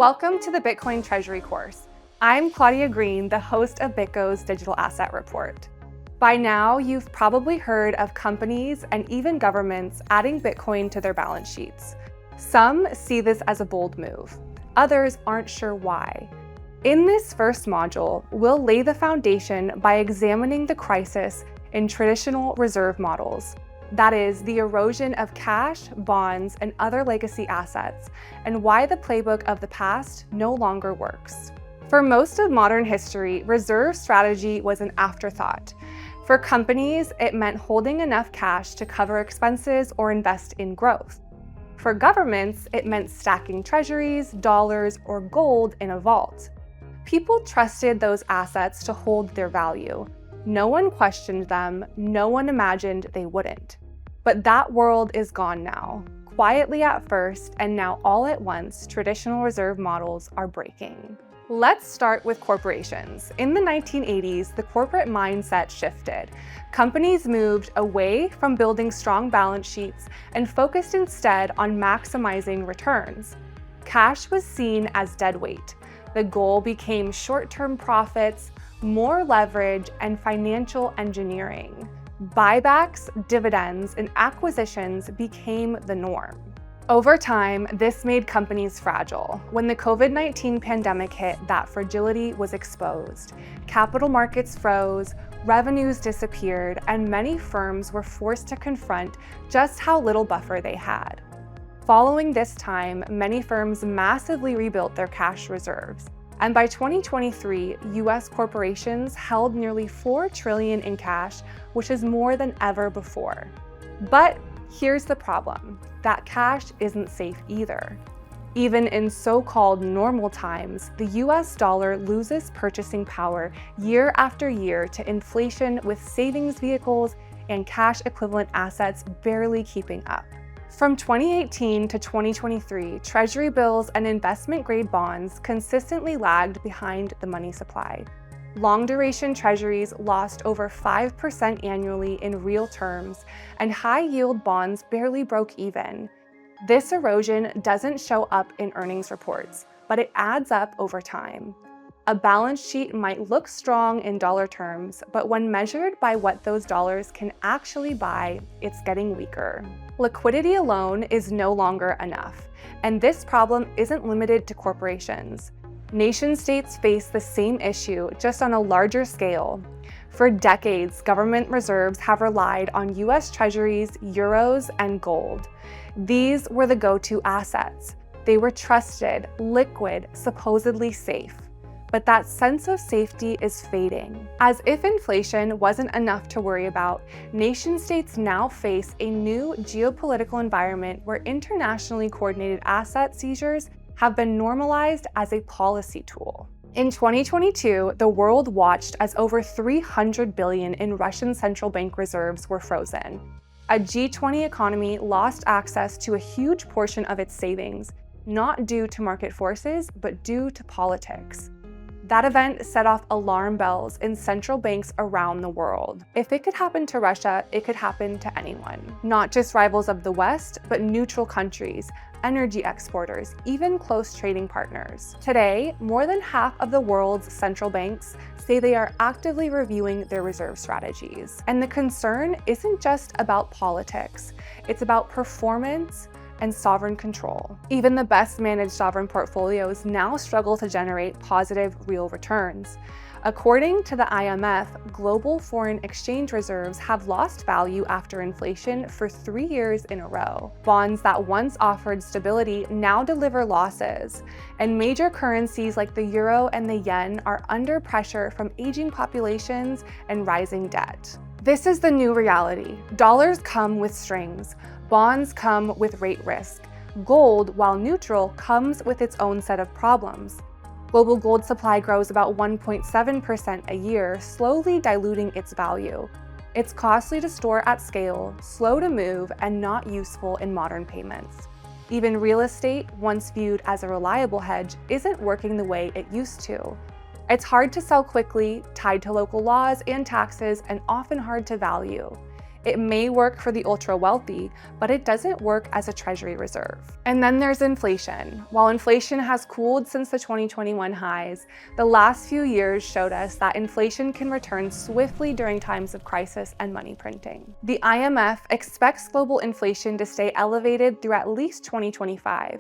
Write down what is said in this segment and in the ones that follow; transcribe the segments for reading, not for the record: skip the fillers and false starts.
Welcome to the Bitcoin Treasury course. I'm Claudia Green, the host of BitGo's Digital Asset Report. By now, you've probably heard of companies and even governments adding Bitcoin to their balance sheets. Some see this as a bold move. Others aren't sure why. In this first module, we'll lay the foundation by examining the crisis in traditional reserve models. That is, the erosion of cash, bonds, and other legacy assets, and why the playbook of the past no longer works. For most of modern history, reserve strategy was an afterthought. For companies, it meant holding enough cash to cover expenses or invest in growth. For governments, it meant stacking treasuries, dollars, or gold in a vault. People trusted those assets to hold their value. No one questioned them, no one imagined they wouldn't. But that world is gone now. Quietly at first, and now all at once, traditional reserve models are breaking. Let's start with corporations. In the 1980s, the corporate mindset shifted. Companies moved away from building strong balance sheets and focused instead on maximizing returns. Cash was seen as deadweight. The goal became short-term profits, more leverage, and financial engineering. Buybacks, dividends, and acquisitions became the norm. Over time, this made companies fragile. When the COVID-19 pandemic hit, that fragility was exposed. Capital markets froze, revenues disappeared, and many firms were forced to confront just how little buffer they had. Following this time, many firms massively rebuilt their cash reserves. And by 2023, US corporations held nearly $4 trillion in cash, which is more than ever before. But here's the problem: that cash isn't safe either. Even in so-called normal times, the US dollar loses purchasing power year after year to inflation, with savings vehicles and cash equivalent assets barely keeping up. From 2018 to 2023, Treasury bills and investment-grade bonds consistently lagged behind the money supply. Long-duration treasuries lost over 5% annually in real terms, and high-yield bonds barely broke even. This erosion doesn't show up in earnings reports, but it adds up over time. A balance sheet might look strong in dollar terms, but when measured by what those dollars can actually buy, it's getting weaker. Liquidity alone is no longer enough, and this problem isn't limited to corporations. Nation-states face the same issue, just on a larger scale. For decades, government reserves have relied on US treasuries, euros, and gold. These were the go-to assets. They were trusted, liquid, supposedly safe. But that sense of safety is fading. As if inflation wasn't enough to worry about, nation-states now face a new geopolitical environment where internationally coordinated asset seizures have been normalized as a policy tool. In 2022, the world watched as over $300 billion in Russian central bank reserves were frozen. A G20 economy lost access to a huge portion of its savings, not due to market forces, but due to politics. That event set off alarm bells in central banks around the world. If it could happen to Russia, it could happen to anyone. Not just rivals of the West, but neutral countries, energy exporters, even close trading partners. Today, more than half of the world's central banks say they are actively reviewing their reserve strategies. And the concern isn't just about politics, it's about performance and sovereign control. Even the best managed sovereign portfolios now struggle to generate positive real returns. According to the IMF, global foreign exchange reserves have lost value after inflation for 3 years in a row. Bonds that once offered stability now deliver losses, and major currencies like the euro and the yen are under pressure from aging populations and rising debt. This is the new reality. Dollars come with strings. Bonds come with rate risk. Gold, while neutral, comes with its own set of problems. Global gold supply grows about 1.7% a year, slowly diluting its value. It's costly to store at scale, slow to move, and not useful in modern payments. Even real estate, once viewed as a reliable hedge, isn't working the way it used to. It's hard to sell quickly, tied to local laws and taxes, and often hard to value. It may work for the ultra wealthy, but it doesn't work as a Treasury reserve. And then there's inflation. While inflation has cooled since the 2021 highs, the last few years showed us that inflation can return swiftly during times of crisis and money printing. The IMF expects global inflation to stay elevated through at least 2025.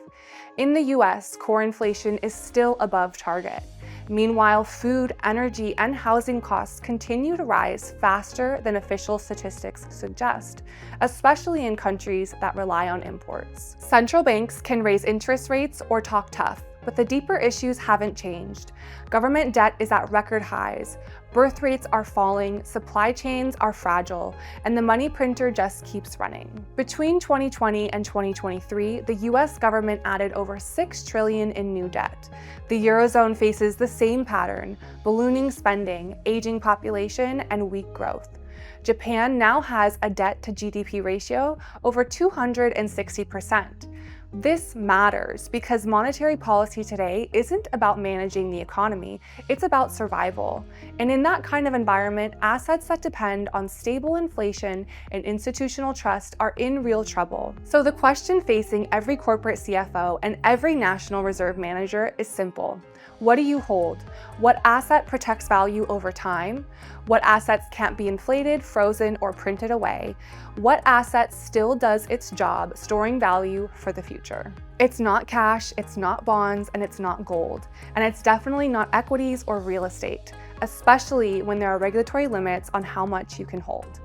In the US, core inflation is still above target. Meanwhile, food, energy, and housing costs continue to rise faster than official statistics suggest, especially in countries that rely on imports. Central banks can raise interest rates or talk tough, but the deeper issues haven't changed. Government debt is at record highs, birth rates are falling, supply chains are fragile, and the money printer just keeps running. Between 2020 and 2023, the US government added over $6 trillion in new debt. The Eurozone faces the same pattern: ballooning spending, aging population, and weak growth. Japan now has a debt to GDP ratio over 260%. This matters because monetary policy today isn't about managing the economy, it's about survival. And in that kind of environment, assets that depend on stable inflation and institutional trust are in real trouble. So the question facing every corporate CFO and every National Reserve manager is simple. What do you hold? What asset protects value over time? What assets can't be inflated, frozen, or printed away? What asset still does its job storing value for the future? It's not cash, it's not bonds, and it's not gold. And it's definitely not equities or real estate, especially when there are regulatory limits on how much you can hold.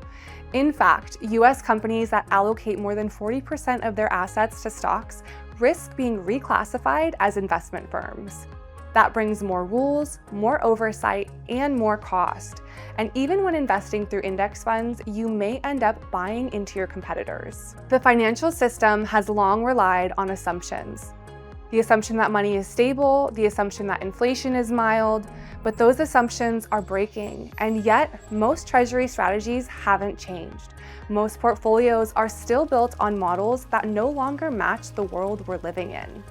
In fact, US companies that allocate more than 40% of their assets to stocks risk being reclassified as investment firms. That brings more rules, more oversight, and more cost. And even when investing through index funds, you may end up buying into your competitors. The financial system has long relied on assumptions. The assumption that money is stable, the assumption that inflation is mild, but those assumptions are breaking, and yet most Treasury strategies haven't changed. Most portfolios are still built on models that no longer match the world we're living in.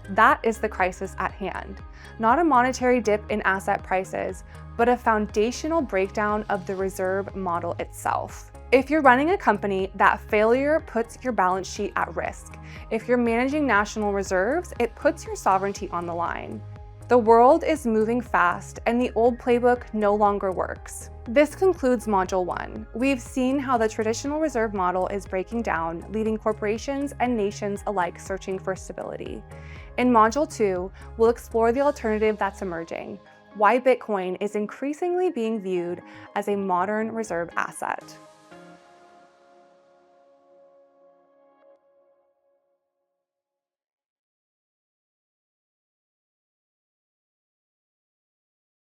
That is the crisis at hand. Not a monetary dip in asset prices, but a foundational breakdown of the reserve model itself. If you're running a company, that failure puts your balance sheet at risk. If you're managing national reserves, it puts your sovereignty on the line. The world is moving fast, and the old playbook no longer works. This concludes Module 1. We've seen how the traditional reserve model is breaking down, leaving corporations and nations alike searching for stability. In Module 2, we'll explore the alternative that's emerging, why Bitcoin is increasingly being viewed as a modern reserve asset.